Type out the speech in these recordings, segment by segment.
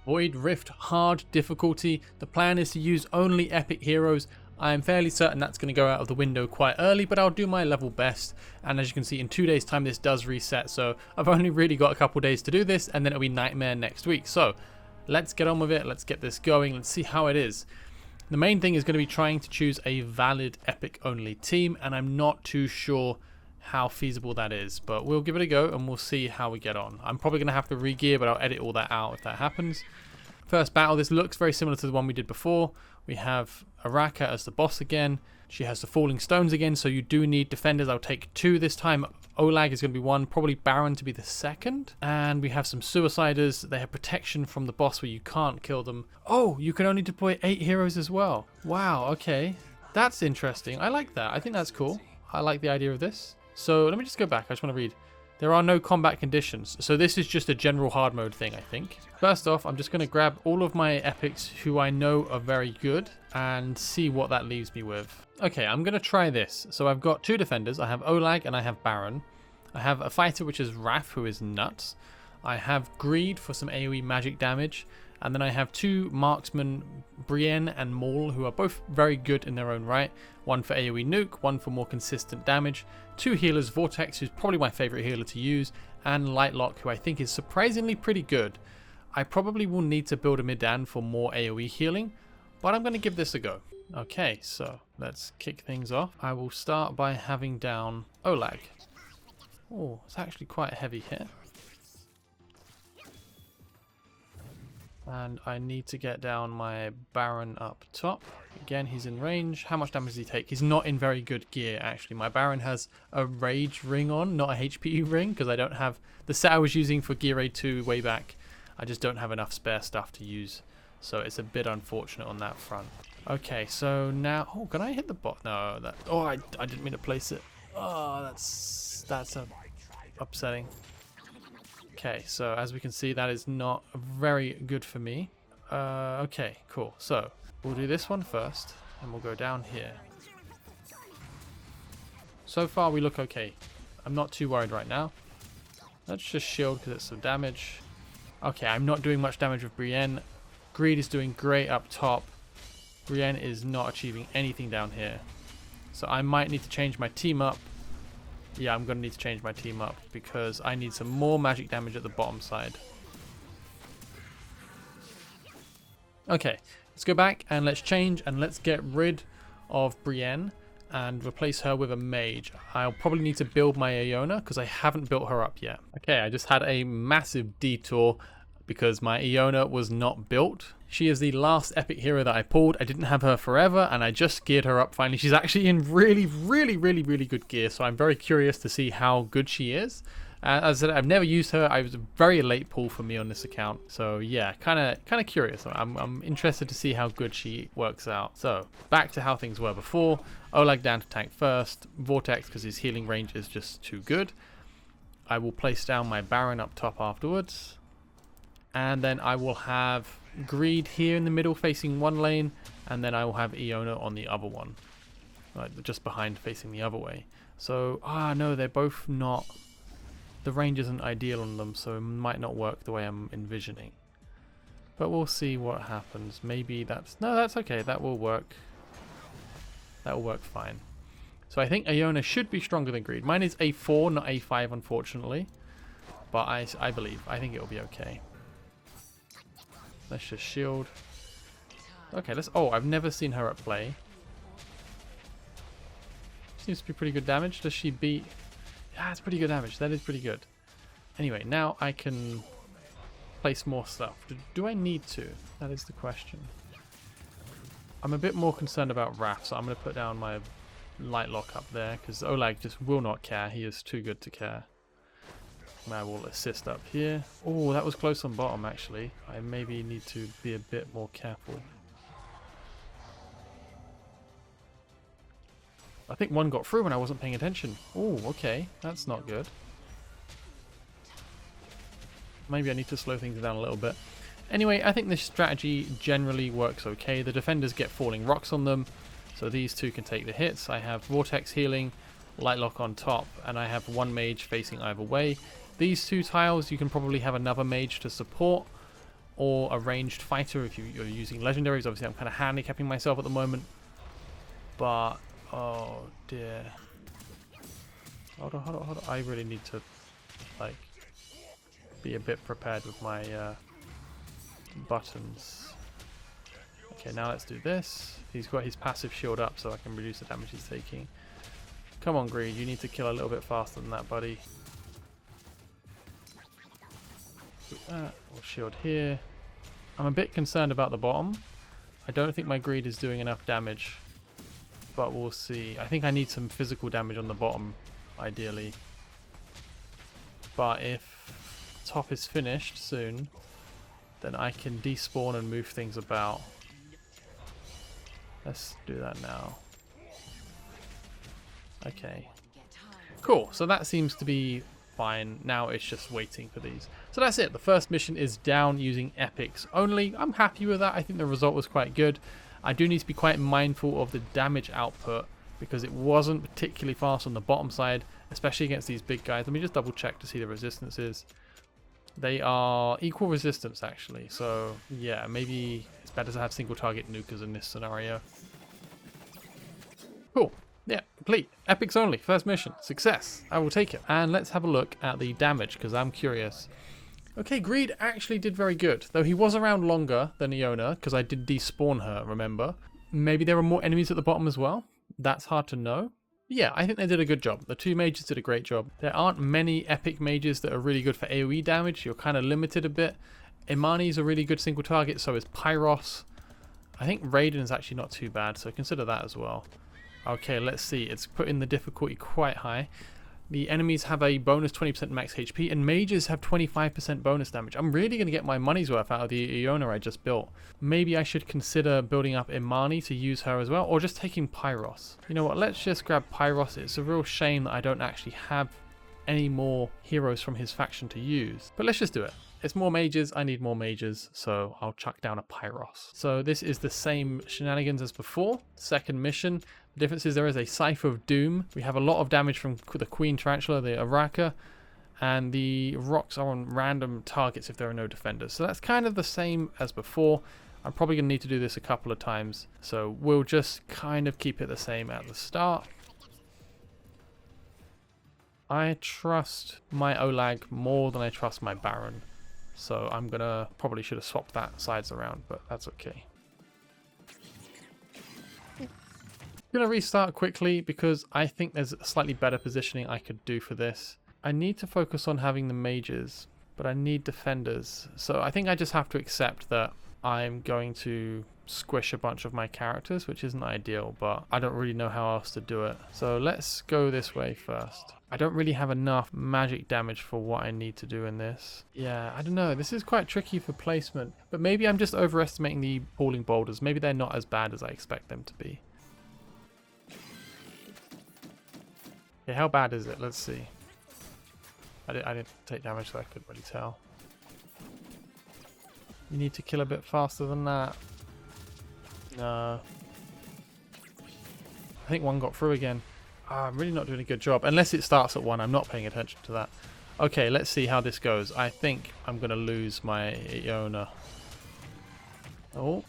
Void Rift hard difficulty. The plan is to use only epic heroes. I am fairly certain that's going to go out of the window quite early, but I'll do my level best. And as you can see, in 2 days time this does reset, so I've only really got a couple days to do this, and then it'll be Nightmare next week. So let's get on with it, let's get this going, let's see how it is. The main thing is going to be trying to choose a valid epic only team, and I'm not too sure how feasible that is, but we'll give it a go and we'll see how we get on. I'm probably going to have to re-gear, but I'll edit all that out if that happens. First battle, this looks very similar to the one we did before. We have Araka as the boss again. She has the falling stones again, so you do need defenders. I'll take 2 this time. Olag is going to be 1, probably Baron to be the 2nd. And we have some suiciders. They have protection from the boss where you can't kill them. Oh, you can only deploy 8 heroes as well. Wow, okay. That's interesting. I like that. I think that's cool. I like the idea of this. So let me just go back. I just want to read. There are no combat conditions. So this is just a general hard mode thing, I think. First off, I'm just going to grab all of my epics who I know are very good and see what that leaves me with. Okay, I'm going to try this. So I've got 2 defenders. I have Olag and I have Baron. I have a fighter, which is Raph, who is nuts. I have Greed for some AoE magic damage. And then I have 2 marksmen, Brienne and Maul, who are both very good in their own right. One for AoE nuke, one for more consistent damage. 2 healers, Vortex, who's probably my favorite healer to use, and Lightlock, who I think is surprisingly pretty good. I probably will need to build a Midan for more AoE healing, but I'm going to give this a go. Okay, so let's kick things off. I will start by having down Olag. Oh, it's actually quite a heavy hit. And I need to get down my Baron up top. Again, he's in range. How much damage does he take? He's not in very good gear, actually. My Baron has a Rage ring on, not a HP ring, because I don't have the set I was using for Gear Raid 2 way back. I just don't have enough spare stuff to use. So it's a bit unfortunate on that front. Okay, so now... Oh, can I hit the bot? No, that... Oh, I didn't mean to place it. Oh, that's upsetting. Okay, so as we can see, that is not very good for me. Okay, cool. So we'll do this one first, and we'll go down here. So far, we look okay. I'm not too worried right now. Let's just shield because it's some damage. Okay, I'm not doing much damage with Brienne. Greed is doing great up top. Brienne is not achieving anything down here. So I might need to change my team up. Yeah, I'm going to need to change my team up because I need some more magic damage at the bottom side. Okay, let's go back and let's change and let's get rid of Brienne and replace her with a mage. I'll probably need to build my Iona because I haven't built her up yet. Okay, I just had a massive detour because my Iona was not built. She is the last epic hero that I pulled. I didn't have her forever and I just geared her up finally. She's actually in really good gear, so I'm very curious to see how good she is. As I said, I've never used her. I was a very late pull for me on this account. So yeah, kind of curious. I'm interested to see how good she works out. So back to how things were before. Olag down to tank first. Vortex because his healing range is just too good. I will place down my Baron up top afterwards. And then I will have Greed here in the middle facing one lane. And then I will have Iona on the other one. Like just behind facing the other way. So, no, they're both not... The range isn't ideal on them, so it might not work the way I'm envisioning. But we'll see what happens. Maybe that's... No, that's okay. That will work. That will work fine. So I think Iona should be stronger than Greed. Mine is A4, not A5, unfortunately. But I believe. I think it'll be okay. Let's just shield. Okay, let's... Oh, I've never seen her at play. Seems to be pretty good damage. Does she beat... Yeah, it's pretty good damage. That is pretty good. Anyway, now I can place more stuff. Do I need to? That is the question. I'm a bit more concerned about Raph, so I'm going to put down my Lightlock up there, because Olag just will not care. He is too good to care. And I will assist up here. Oh, that was close on bottom, actually. I maybe need to be a bit more careful. I think one got through when I wasn't paying attention. Oh, okay. That's not good. Maybe I need to slow things down a little bit. Anyway, I think this strategy generally works okay. The defenders get falling rocks on them, so these two can take the hits. I have Vortex healing, Lightlock on top, and I have one mage facing either way. These two tiles, you can probably have another mage to support. or a ranged fighter if you're using legendaries. Obviously I'm kind of handicapping myself at the moment, but oh dear. Hold on. I really need to like be a bit prepared with my buttons. Okay, now let's do this. He's got his passive shield up so I can reduce the damage he's taking. Come on, Greed, you need to kill a little bit faster than that, buddy. Do that. We'll shield here. I'm a bit concerned about the bottom. I don't think my Greed is doing enough damage, but we'll see. I think I need some physical damage on the bottom, ideally. But if top is finished soon, then I can despawn and move things about. Let's do that now. Okay. Cool, so that seems to be fine. Now it's just waiting for these. So that's it. The first mission is down using epics only. I'm happy with that. I think the result was quite good. I do need to be quite mindful of the damage output because it wasn't particularly fast on the bottom side, especially against these big guys. Let me just double check to see the resistances. They are equal resistance actually, so yeah, maybe it's better to have single target nukers in this scenario. Cool. Yeah, complete. Epics only. First mission. Success. I will take it. And let's have a look at the damage because I'm curious. Okay, Greed actually did very good, though he was around longer than Iona because I did despawn her, remember? Maybe there were more enemies at the bottom as well. That's hard to know. Yeah, I think they did a good job. The two mages did a great job. There aren't many epic mages that are really good for AoE damage. You're kind of limited a bit. Imani's a really good single target, so is Pyros. I think Raiden is actually not too bad, so consider that as well. Okay, let's see. It's putting the difficulty quite high. The enemies have a bonus 20% max HP, and mages have 25% bonus damage. I'm really going to get my money's worth out of the Iona I just built. Maybe I should consider building up Imani to use her as well, or just taking Pyros. You know what, let's just grab Pyros. It's a real shame that I don't actually have any more heroes from his faction to use. But let's just do it. It's more mages, I need more mages, so I'll chuck down a Pyros. So this is the same shenanigans as before. Second mission. The difference is there is a Scythe of Doom. We have a lot of damage from the Queen Tarantula, the Araka, and the rocks are on random targets if there are no defenders. So that's kind of the same as before. I'm probably going to need to do this a couple of times, so we'll just kind of keep it the same at the start. I trust my Olag more than I trust my Baron. So I'm gonna probably should have swapped that sides around, but that's okay. I'm gonna restart quickly because I think there's a slightly better positioning I could do for this. I need to focus on having the mages, but I need defenders. So I think I just have to accept that I'm going to squish a bunch of my characters, which isn't ideal, but I don't really know how else to do it. So let's go this way first. I don't really have enough magic damage for what I need to do in this. Yeah, I don't know. This is quite tricky for placement, but maybe I'm just overestimating the falling boulders. Maybe they're not as bad as I expect them to be. Okay, how bad is it? Let's see. I didn't take damage, so I couldn't really tell. You need to kill a bit faster than that. No. I think one got through again. I'm really not doing a good job. Unless it starts at 1, I'm not paying attention to that. Okay, let's see how this goes. I think I'm going to lose my Iona. Oh.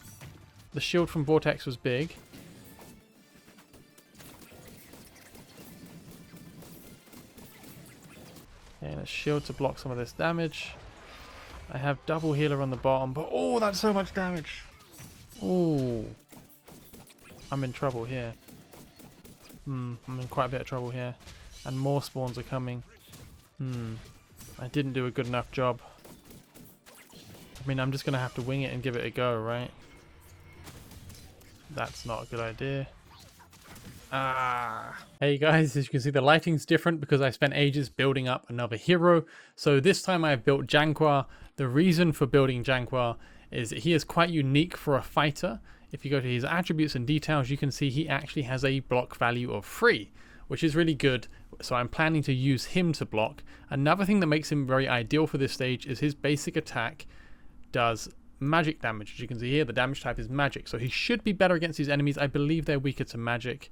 The shield from Vortex was big. Okay, let's shield to block some of this damage. I have double healer on the bottom, but oh, that's so much damage. Oh. I'm in trouble here. I'm in quite a bit of trouble here. And more spawns are coming. I didn't do a good enough job. I mean, I'm just going to have to wing it and give it a go, right? That's not a good idea. Hey guys, as you can see, the lighting's different because I spent ages building up another hero. So this time I've built Janquar. The reason for building Janquar is that he is quite unique for a fighter. If you go to his attributes and details, you can see he actually has a block value of 3, which is really good. So I'm planning to use him to block. Another thing that makes him very ideal for this stage is his basic attack does magic damage. As you can see here, the damage type is magic. So he should be better against his enemies. I believe they're weaker to magic.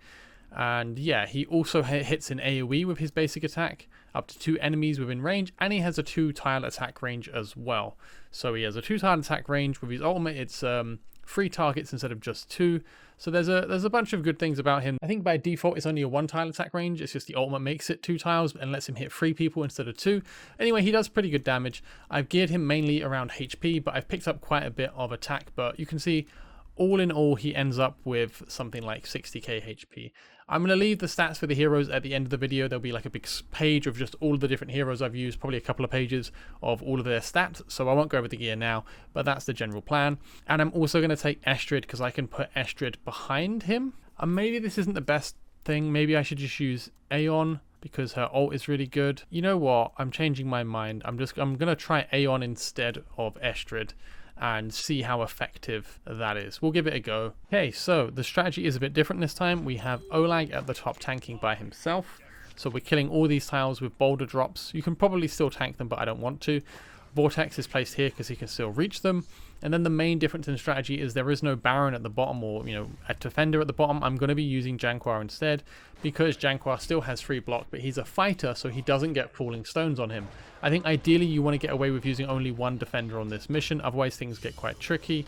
And yeah, he also hits in AoE with his basic attack, up to 2 enemies within range, and he has a 2-tile attack range as well. So he has a 2-tile attack range. With his ultimate, it's 3 targets instead of just 2. So there's a bunch of good things about him. I think by default it's only a 1-tile attack range. It's just the ultimate makes it 2 tiles and lets him hit 3 people instead of 2. Anyway, he does pretty good damage. I've geared him mainly around HP, but I've picked up quite a bit of attack. But you can see, all in all, he ends up with something like 60k HP. I'm going to leave the stats for the heroes at the end of the video. There'll be like a big page of just all of the different heroes I've used, probably a couple of pages of all of their stats, so I won't go over the gear now, but that's the general plan. And I'm also going to take Estrid because I can put Estrid behind him. And maybe this isn't the best thing. Maybe I should just use Aeon because her ult is really good. You know what? I'm changing my mind. I'm going to try Aeon instead of Estrid and see how effective that is. We'll give it a go. Okay, so the strategy is a bit different this time. We have Olag at the top tanking by himself. So we're killing all these tiles with boulder drops. You can probably still tank them, but I don't want to. Vortex is placed here because he can still reach them. And then the main difference in strategy is there is no Baron at the bottom, or a defender at the bottom. I'm going to be using Janquar instead because Janquar still has free block, but he's a fighter, so he doesn't get falling stones on him. I think ideally you want to get away with using only 1 defender on this mission, otherwise things get quite tricky.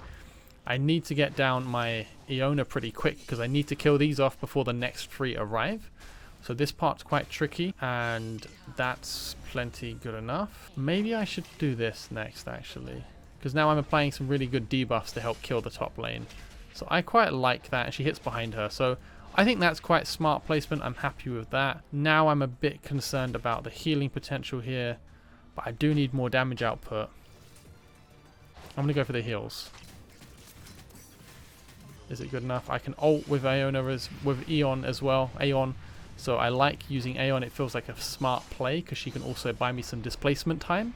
I need to get down my Iona pretty quick because I need to kill these off before the next 3 arrive. So this part's quite tricky, and that's plenty good enough. Maybe I should do this next, actually, because now I'm applying some really good debuffs to help kill the top lane. So I quite like that, and she hits behind her. So I think that's quite smart placement. I'm happy with that. Now I'm a bit concerned about the healing potential here, but I do need more damage output. I'm going to go for the heals. Is it good enough? I can ult with with Aeon as well. Aeon. So I like using Aeon. It feels like a smart play because she can also buy me some displacement time.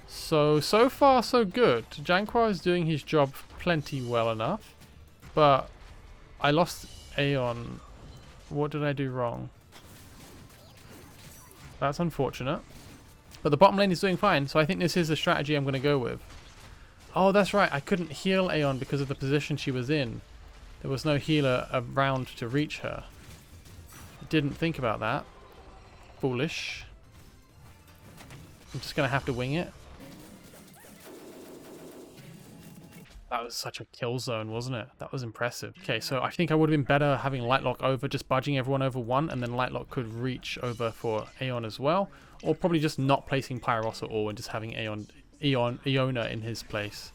So far so good. Janquar is doing his job plenty well enough. But I lost Aeon. What did I do wrong? That's unfortunate. But the bottom lane is doing fine, so I think this is the strategy I'm going to go with. Oh, that's right. I couldn't heal Aeon because of the position she was in. There was no healer around to reach her. Didn't think about that. Foolish. I'm just going to have to wing it. That was such a kill zone, wasn't it? That was impressive. Okay, so I think I would have been better having Lightlock over, just budging everyone over 1, and then Lightlock could reach over for Aeon as well. Or probably just not placing Pyros at all and just having Iona in his place.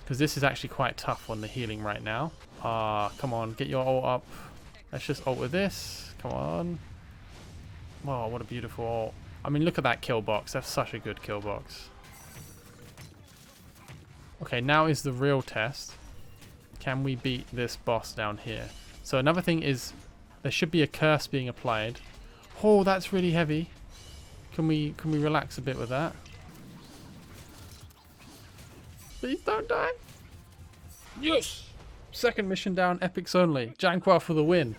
Because this is actually quite tough on the healing right now. Come on, get your ult up. Let's just ult with this. Come on. Oh, what a beautiful ult. I mean, look at that kill box. That's such a good kill box. Okay, now is the real test. Can we beat this boss down here? So another thing is there should be a curse being applied. Oh, that's really heavy. Can we relax a bit with that? Please don't die. Yes! Second mission down, epics only. Janquar for the win.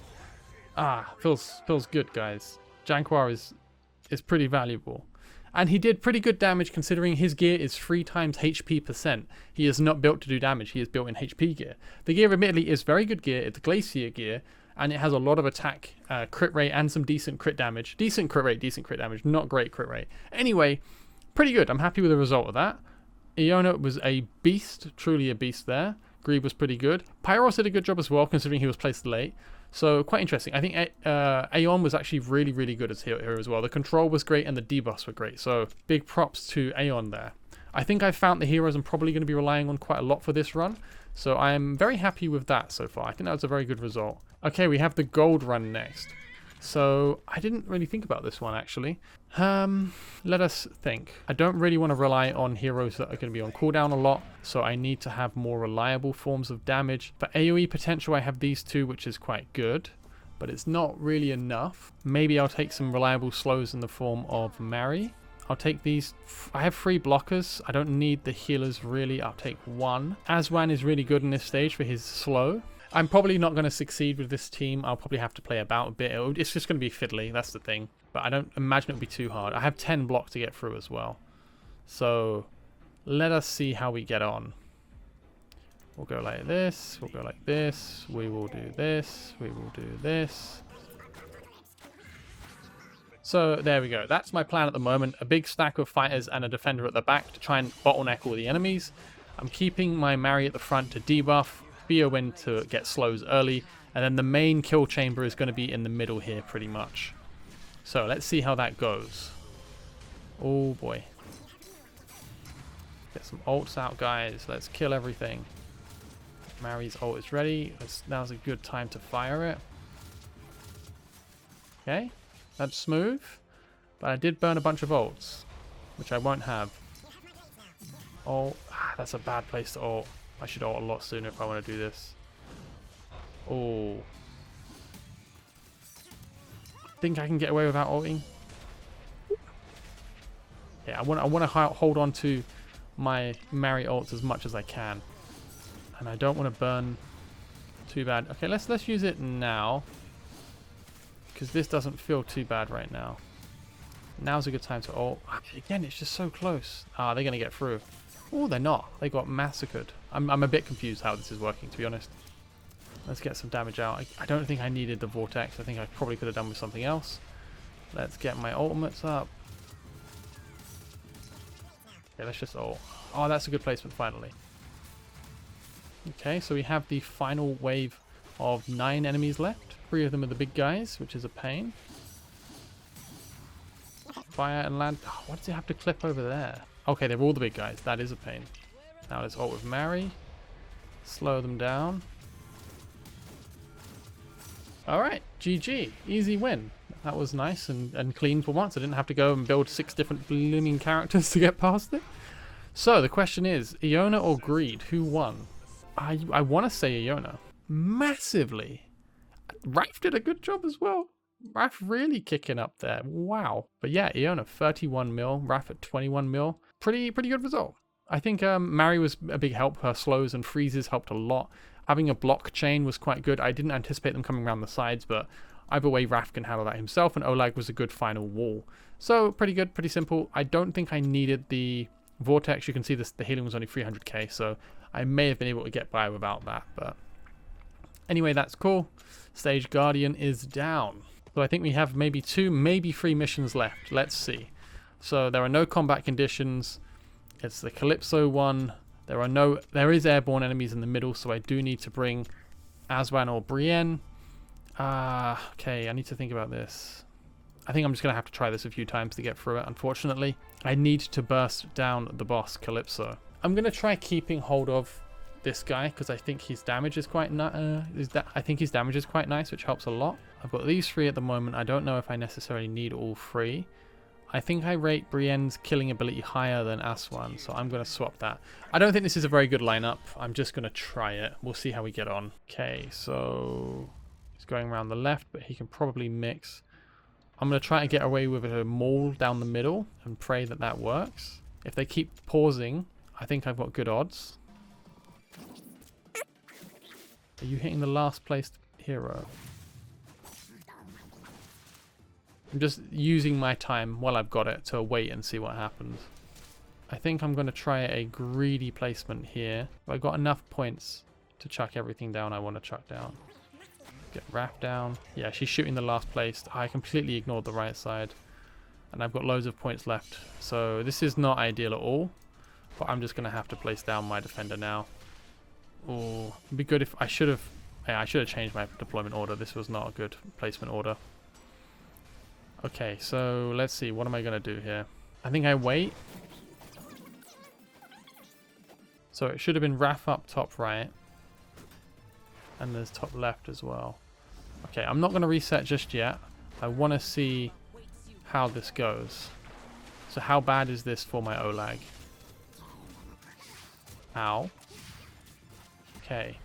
Feels good, guys. Janquar is pretty valuable. And he did pretty good damage considering his gear is 3 times HP percent. He is not built to do damage. He is built in HP gear. The gear admittedly is very good gear. It's Glacier gear. And it has a lot of attack, crit rate, and some decent crit damage. Decent crit rate, not great crit rate. Anyway, pretty good. I'm happy with the result of that. Iona was a beast, truly a beast there. Greeb was pretty good. Pyros did a good job as well, considering he was placed late. So quite interesting. I think Aeon was actually really, really good as hero as well. The control was great and the debuffs were great. So big props to Aeon there. I think I found the heroes I'm probably going to be relying on quite a lot for this run. So I'm very happy with that so far. I think that was a very good result. Okay, we have the gold run next. So I didn't really think about this one actually. Let us think. I don't really want to rely on heroes that are going to be on cooldown a lot. So I need to have more reliable forms of damage. For AoE potential, I have these 2, which is quite good. But it's not really enough. Maybe I'll take some reliable slows in the form of Mary. I'll take these. I have 3 blockers. I don't need the healers really. I'll take 1. Aswan is really good in this stage for his slow. I'm probably not going to succeed with this team. I'll probably have to play about a bit. It's just going to be fiddly. That's the thing. But I don't imagine it'll be too hard. I have 10 blocks to get through as well. So let us see how we get on. We'll go like this. We'll go like this. We will do this. We will do this. So there we go. That's my plan at the moment. A big stack of fighters and a defender at the back to try and bottleneck all the enemies. I'm keeping my Mary at the front to debuff, be a win to get slows early, and then the main kill chamber is going to be in the middle here pretty much. So let's see how that goes. Oh boy. Get some ults out, guys. Let's kill everything. Mary's ult is ready. Now's a good time to fire it. Okay, that's smooth. But I did burn a bunch of ults, which I won't have. Oh, that's a bad place to ult. I should ult a lot sooner if I want to do this. Oh. Think I can get away without ulting? Yeah, I want to hold on to my Mary ults as much as I can. And I don't want to burn too bad. Okay, let's use it now. Because this doesn't feel too bad right now. Now's a good time to ult. Again, it's just so close. Ah, they're going to get through. Oh, they're not. They got massacred. I'm a bit confused how this is working, to be honest. Let's get some damage out. I don't think I needed the vortex. I think I probably could have done with something else. Let's get my ultimates up. Yeah, let's just ult. Oh, that's a good placement finally. Okay, so we have the final wave of 9 enemies left. 3 of them are the big guys, which is a pain. Fire and land. Oh, what does it have to clip over there? Okay, they're all the big guys. That is a pain. Now let's ult with Mary. Slow them down. Alright, GG. Easy win. That was nice and clean for once. I didn't have to go and build 6 different blooming characters to get past it. So the question is, Iona or Greed? Who won? I want to say Iona. Massively. Raph did a good job as well. Raph really kicking up there. Wow. But yeah, Iona 31 mil, Raph at 21 mil. Pretty good result. I think Mary was a big help. Her slows and freezes helped a lot. Having a block chain was quite good. I didn't anticipate them coming around the sides, but either way, Raph can handle that himself, and Olag was a good final wall. So pretty good, pretty simple. I don't think I needed the vortex. You can see this, the healing was only 300k, so I may have been able to get by without that. But anyway, that's cool. Stage Guardian is down. So I think we have maybe 2, maybe 3 missions left. Let's see. So there are no combat conditions. It's the Calypso one. There is airborne enemies in the middle, so I do need to bring Aswan or Brienne. Okay, I need to think about this. I think I'm just going to have to try this a few times to get through it, unfortunately. I need to burst down the boss, Calypso. I'm going to try keeping hold of this guy, because I think his damage is quite nice, which helps a lot. I've got these 3 at the moment. I don't know if I necessarily need all 3. I think I rate Brienne's killing ability higher than Aswan, so I'm going to swap that. I don't think this is a very good lineup. I'm just going to try it. We'll see how we get on. Okay, so he's going around the left, but he can probably mix. I'm going to try to get away with a maul down the middle and pray that that works. If they keep pausing, I think I've got good odds. Are you hitting the last placed hero? I'm just using my time while I've got it to wait and see what happens. I think I'm going to try a greedy placement here. If I've got enough points to chuck everything down I want to chuck down. Get Raph down. Yeah, she's shooting the last placed. I completely ignored the right side. And I've got loads of points left. So this is not ideal at all. But I'm just going to have to place down my defender now. Oh, it'd be good if I should have changed my deployment order. This was not a good placement order. Okay, so let's see. What am I going to do here? I think I wait. So it should have been Raph up top right. And there's top left as well. Okay, I'm not going to reset just yet. I want to see how this goes. So how bad is this for my Olag? Ow. Okay.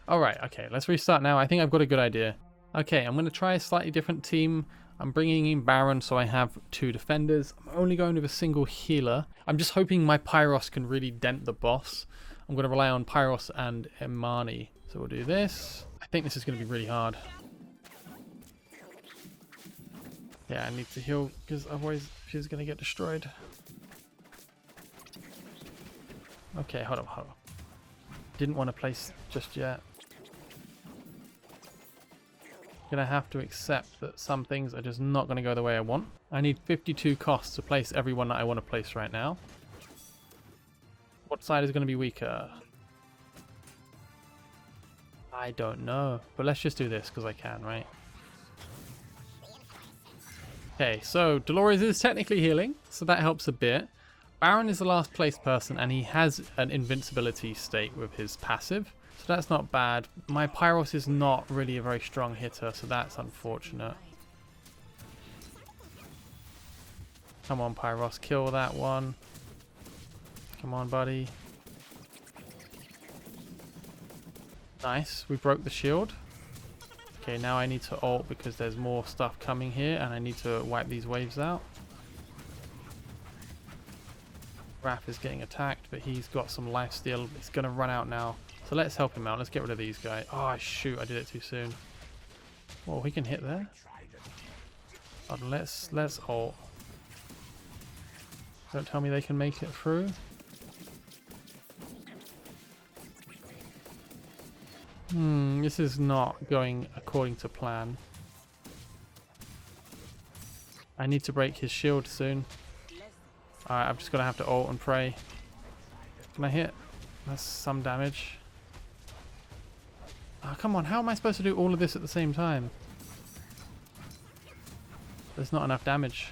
Alright, okay. Let's restart now. I think I've got a good idea. Okay, I'm going to try a slightly different team. I'm bringing in Baron, so I have 2 defenders. I'm only going with a single healer. I'm just hoping my Pyros can really dent the boss. I'm going to rely on Pyros and Imani. So we'll do this. I think this is going to be really hard. Yeah, I need to heal, because otherwise she's going to get destroyed. Okay, hold on. Didn't want to place just yet. Gonna have to accept that some things are just not gonna go the way I want. I need 52 costs to place everyone that I want to place right now. What side is gonna be weaker? I don't know, but let's just do this because I can, right? Okay, so Dolores is technically healing, so that helps a bit. Baron is the last placed person, and he has an invincibility state with his passive, so that's not bad. My Pyros is not really a very strong hitter, so that's unfortunate. Come on, Pyros, kill that one. Come on, buddy. Nice, we broke the shield. Okay, now I need to ult because there's more stuff coming here and I need to wipe these waves out. Raph is getting attacked, but he's got some life steal. It's going to run out now. So let's help him out. Let's get rid of these guys. Oh, shoot, I did it too soon. Well, he can hit there. Oh, let's ult. Don't tell me they can make it through. This is not going according to plan. I need to break his shield soon. Alright, I'm just gonna have to ult and pray. Can I hit? That's some damage. Oh, come on, how am I supposed to do all of this at the same time? There's not enough damage.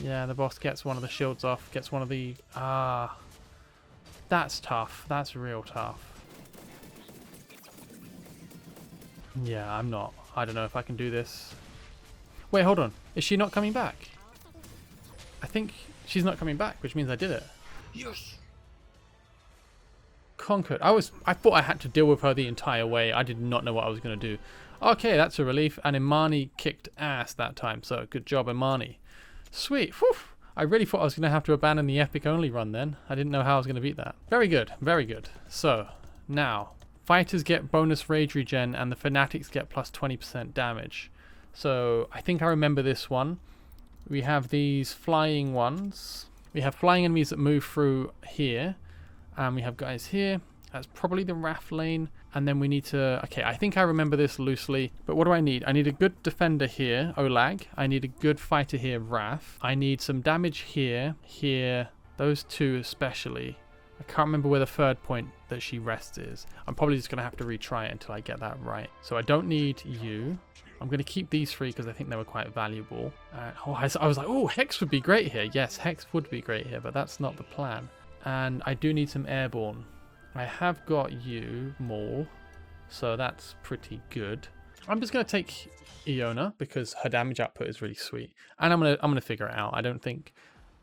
Yeah, the boss gets one of the shields off, gets one of the... That's tough. That's real tough. Yeah, I'm not. I don't know if I can do this. Wait, hold on. Is she not coming back? I think she's not coming back, which means I did it. Yes. Conquered. I thought I had to deal with her the entire way. I did not know what I was going to do. Okay, that's a relief. And Imani kicked ass that time. So good job, Imani. Sweet. Whew. I really thought I was going to have to abandon the epic only run then. I didn't know how I was going to beat that. Very good. Very good. So now... Fighters get bonus rage regen and the fanatics get plus 20% damage. So I think I remember this one. We have these flying ones. We have flying enemies that move through here. And we have guys here. That's probably the Raph lane. And then we need to... Okay, I think I remember this loosely. But what do I need? I need a good defender here, Olag. I need a good fighter here, Raph. I need some damage here, here. Those two especially. I can't remember where the third point that she rests is. I'm probably just going to have to retry it until I get that right. So I don't need you. I'm going to keep these three because I think they were quite valuable. I was like, oh, Hex would be great here. Yes, Hex would be great here, but that's not the plan. And I do need some airborne. I have got you, Maul, so that's pretty good. I'm just going to take Iona because her damage output is really sweet. And I'm gonna figure it out. I don't think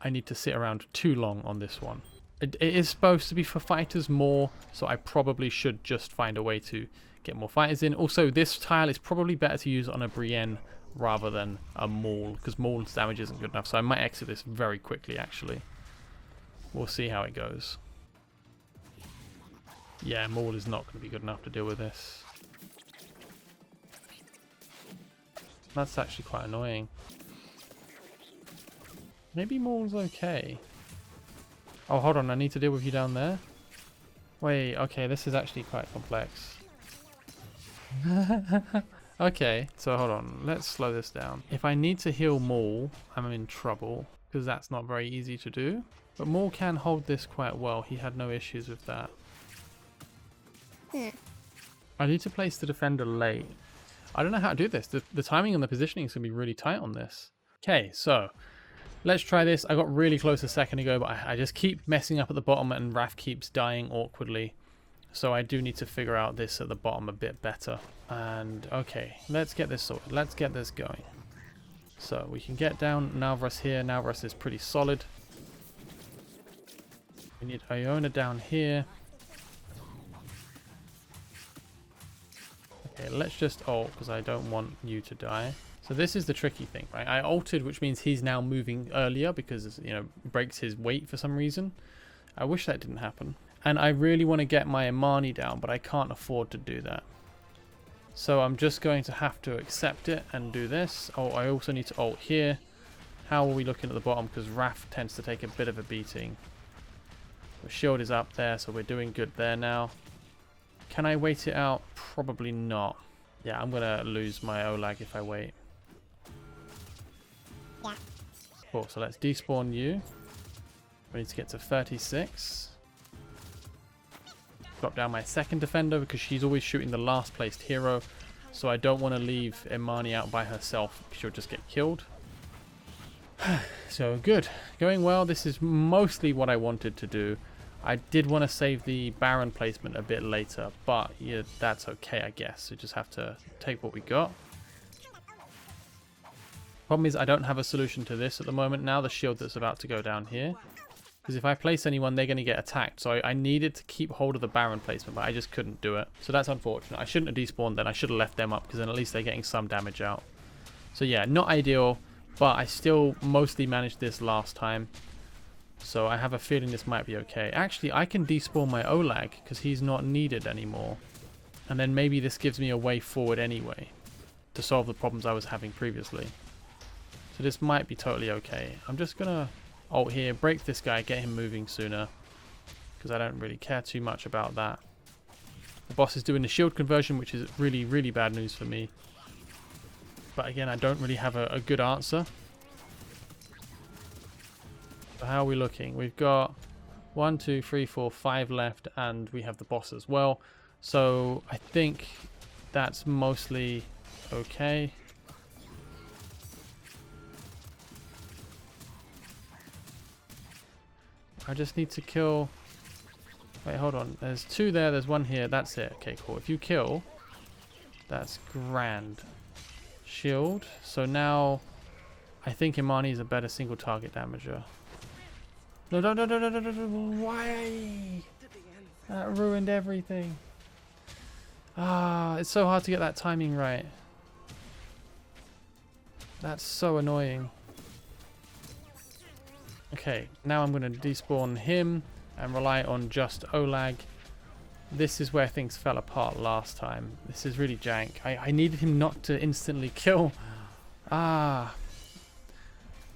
I need to sit around too long on this one. It is supposed to be for fighters more, so I probably should just find a way to get more fighters in. Also, this tile is probably better to use on a Brienne rather than a Maul, because Maul's damage isn't good enough, so I might exit this very quickly, actually. We'll see how it goes. Yeah, Maul is not going to be good enough to deal with this. That's actually quite annoying. Maybe Maul's okay. Oh, hold on, I need to deal with you down there. Wait, okay, this is actually quite complex. Okay, so hold on, let's slow this down. If I need to heal Maul, I'm in trouble, because that's not very easy to do. But Maul can hold this quite well, he had no issues with that. I need to place the defender late. I don't know how to do this. The timing and the positioning is going to be really tight on this. Okay, so... let's try this. I got really close a second ago, but I just keep messing up at the bottom and Raph keeps dying awkwardly. So I do need to figure out this at the bottom a bit better. And okay, let's get this sorted. Let's get this going. So we can get down Nalvaras here. Nalvaras is pretty solid. We need Iona down here. Okay, let's just ult because I don't want you to die. So this is the tricky thing, right? I ulted, which means he's now moving earlier because, you know, breaks his weight for some reason. I wish that didn't happen. And I really want to get my Imani down, but I can't afford to do that. So I'm just going to have to accept it and do this. Oh, I also need to ult here. How are we looking at the bottom? Because Raph tends to take a bit of a beating. The shield is up there, so we're doing good there now. Can I wait it out? Probably not. Yeah, I'm gonna lose my Olag if I wait. Yeah. Cool, so let's despawn you. We need to get to 36. Drop down my second defender because she's always shooting the last placed hero. So I don't want to leave Imani out by herself. She'll just get killed. So good. Going well. This is mostly what I wanted to do. I did want to save the Baron placement a bit later, but yeah, that's okay, I guess. We just have to take what we got. Problem is I don't have a solution to this at the moment now, the shield that's about to go down here. Because if I place anyone, they're going to get attacked. So I needed to keep hold of the Baron placement, but I just couldn't do it. So that's unfortunate. I shouldn't have despawned then. I should have left them up because then at least they're getting some damage out. So yeah, not ideal, but I still mostly managed this last time. So I have a feeling this might be okay. Actually, I can despawn my Olag because he's not needed anymore. And then maybe this gives me a way forward anyway to solve the problems I was having previously. So this might be totally okay. I'm just going to ult here, break this guy, get him moving sooner. Because I don't really care too much about that. The boss is doing the shield conversion, which is really, really bad news for me. But again, I don't really have a good answer. So how are we looking? We've got 1, 2, 3, 4, 5 left, and we have the boss as well. So I think that's mostly okay. I just need to kill... Wait, hold on. There's 2 there, there's 1 here. That's it. Okay, cool. If you kill, that's grand. Shield. So now I think Imani is a better single target damager. No, no, no, no, no, no, no, no. Why? That ruined everything. Ah, it's so hard to get that timing right. That's so annoying. Okay, now I'm going to despawn him and rely on just Olag. This is where things fell apart last time. This is really jank. I needed him not to instantly kill. Ah.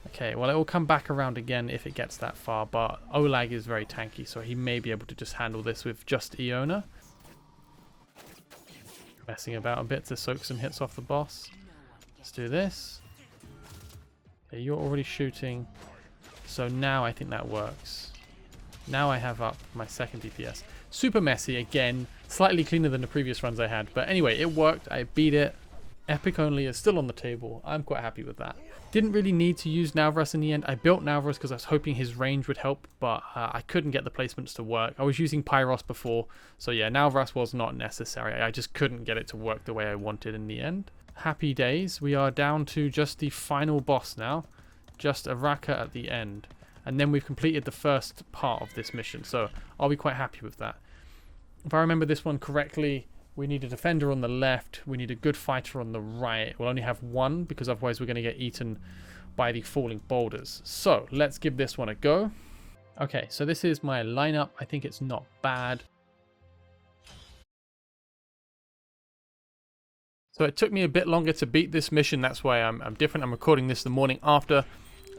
Okay, well, it will come back around again if it gets that far, but Olag is very tanky, so he may be able to just handle this with just Iona. Messing about a bit to soak some hits off the boss. Let's do this. Okay, you're already shooting, so now I think that works. Now I have up my second DPS. Super messy again, slightly cleaner than the previous runs I had, but anyway, it worked. I beat it. Epic only is still on the table. I'm quite happy with that. Didn't really need to use Nalvaras in the end. I built Nalvaras because I was hoping his range would help, but I couldn't get the placements to work. I was using Pyros before, so yeah, Nalvaras was not necessary. I just couldn't get it to work the way I wanted in the end. Happy days. We are down to just the final boss now. Just a Raka at the end. And then we've completed the first part of this mission, so I'll be quite happy with that. If I remember this one correctly, we need a defender on the left, we need a good fighter on the right. We'll only have 1 because otherwise we're going to get eaten by the falling boulders. So let's give this one a go. Okay, so this is my lineup. I think it's not bad. So it took me a bit longer to beat this mission. That's why I'm different. I'm recording this the morning after.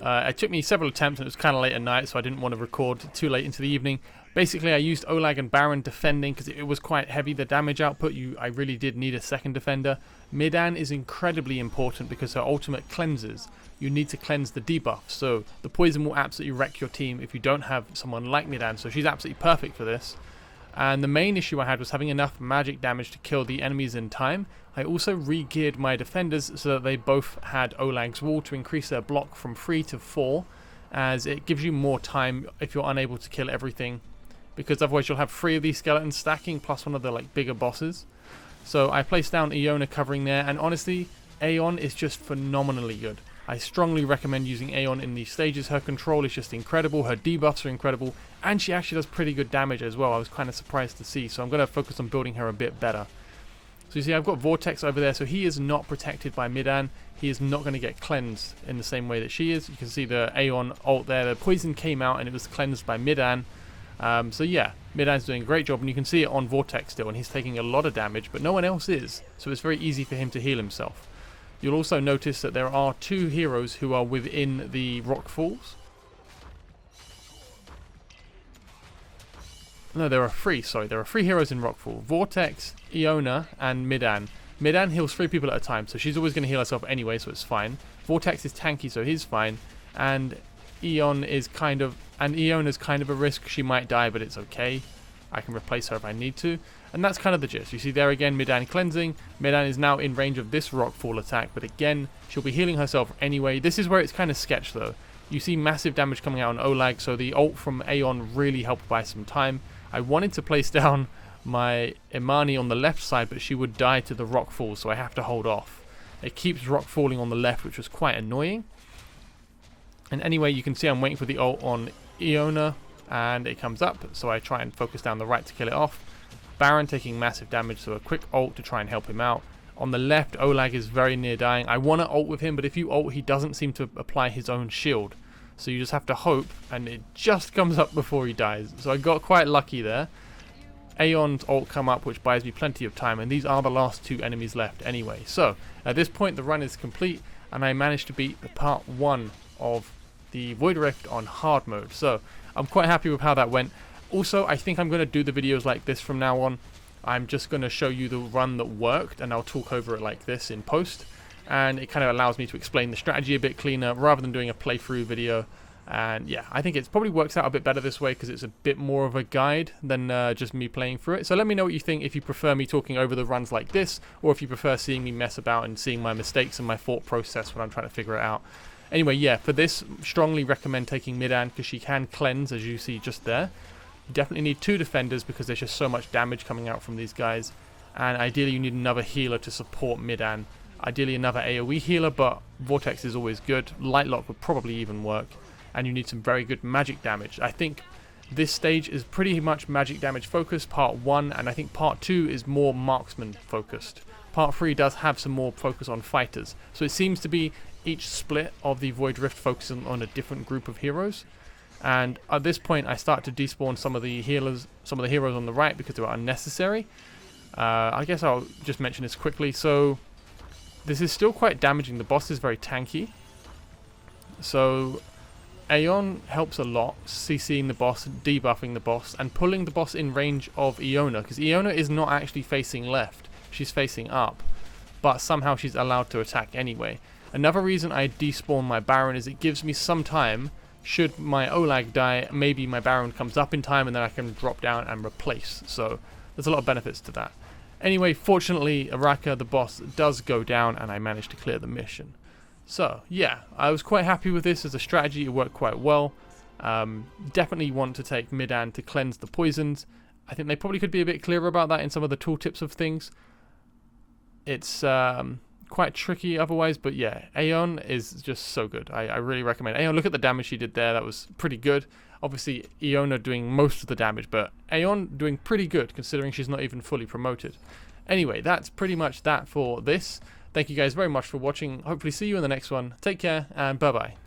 It took me several attempts and it was kind of late at night, so I didn't want to record too late into the evening. Basically, I used Olag and Baron defending because it was quite heavy, the damage output. I really did need a second defender. Midan is incredibly important because her ultimate cleanses. You need to cleanse the debuff, so the poison will absolutely wreck your team if you don't have someone like Midan, so she's absolutely perfect for this. And the main issue I had was having enough magic damage to kill the enemies in time. I also re-geared my defenders so that they both had Olag's wall to increase their block from 3 to 4, as it gives you more time if you're unable to kill everything, because otherwise you'll have 3 of these skeletons stacking plus one of the bigger bosses. So I placed down Iona covering there, and honestly, Aeon is just phenomenally good. I strongly recommend using Aeon in these stages. Her control is just incredible, her debuffs are incredible, and she actually does pretty good damage as well. I was kind of surprised to see, so I'm going to focus on building her a bit better. So you see I've got Vortex over there, so he is not protected by Midan. He is not going to get cleansed in the same way that she is. You can see the Aeon ult there, the poison came out and it was cleansed by Midan. So yeah, Midan's doing a great job, and you can see it on Vortex still, and he's taking a lot of damage, but no one else is, so it's very easy for him to heal himself. You'll also notice that there are 2 heroes who are within the rock falls. No, there are 3, sorry. There are 3 heroes in Rockfall. Vortex, Iona, and Midan. Midan heals 3 people at a time, so she's always going to heal herself anyway, so it's fine. Vortex is tanky, so he's fine. And Eona's kind of a risk. She might die, but it's okay. I can replace her if I need to. And that's kind of the gist. You see there again, Midan cleansing. Midan is now in range of this rockfall attack, but again, she'll be healing herself anyway. This is where it's kind of sketch though. You see massive damage coming out on Olag, so the ult from Aeon really helped buy some time. I wanted to place down my Imani on the left side, but she would die to the rockfall, so I have to hold off. It keeps rock falling on the left, which was quite annoying. And anyway, you can see I'm waiting for the ult on Eona, and it comes up, so I try and focus down the right to kill it off. Baron taking massive damage, so a quick ult to try and help him out. On the left, Olag is very near dying. I want to ult with him, but if you ult, he doesn't seem to apply his own shield. So you just have to hope, and it just comes up before he dies. So I got quite lucky there. Aeon's ult come up, which buys me plenty of time, and these are the last 2 enemies left anyway. So at this point, the run is complete, and I managed to beat the part 1 of the Void Rift on hard mode. So I'm quite happy with how that went. Also, I think I'm going to do the videos like this from now on. I'm just going to show you the run that worked, and I'll talk over it like this in post. And it kind of allows me to explain the strategy a bit cleaner rather than doing a playthrough video. And yeah, I think it probably works out a bit better this way because it's a bit more of a guide than just me playing through it. So let me know what you think, if you prefer me talking over the runs like this, or if you prefer seeing me mess about and seeing my mistakes and my thought process when I'm trying to figure it out. Anyway, yeah, for this, strongly recommend taking Midan because she can cleanse, as you see just there. You definitely need 2 defenders because there's just so much damage coming out from these guys. And ideally you need another healer to support Midan. Ideally another AoE healer, but Vortex is always good. Lightlock would probably even work. And you need some very good magic damage. I think this stage is pretty much magic damage focused, part 1, and I think part 2 is more marksman focused. Part 3 does have some more focus on fighters. So it seems to be each split of the Void Rift focusing on a different group of heroes. And at this point I start to despawn some of the heroes on the right because they were unnecessary. I guess I'll just mention this quickly. So this is still quite damaging. The boss is very tanky. So Aeon helps a lot, CCing the boss, debuffing the boss, and pulling the boss in range of Eona, because Eona is not actually facing left, she's facing up, but somehow she's allowed to attack anyway. Another reason I despawn my Baron is it gives me some time. Should my Olag die, maybe my Baron comes up in time and then I can drop down and replace. So there's a lot of benefits to that. Anyway, fortunately, Araka, the boss, does go down and I managed to clear the mission. So yeah, I was quite happy with this as a strategy. It worked quite well. Definitely want to take Midan to cleanse the poisons. I think they probably could be a bit clearer about that in some of the tooltips of things. It's quite tricky otherwise, but yeah, Aeon is just so good. I really recommend Aeon. Look at the damage she did there. That was pretty good. Obviously Eona doing most of the damage, but Aeon doing pretty good considering she's not even fully promoted. Anyway, that's pretty much that for this. Thank you guys very much for watching. Hopefully see you in the next one. Take care and bye bye.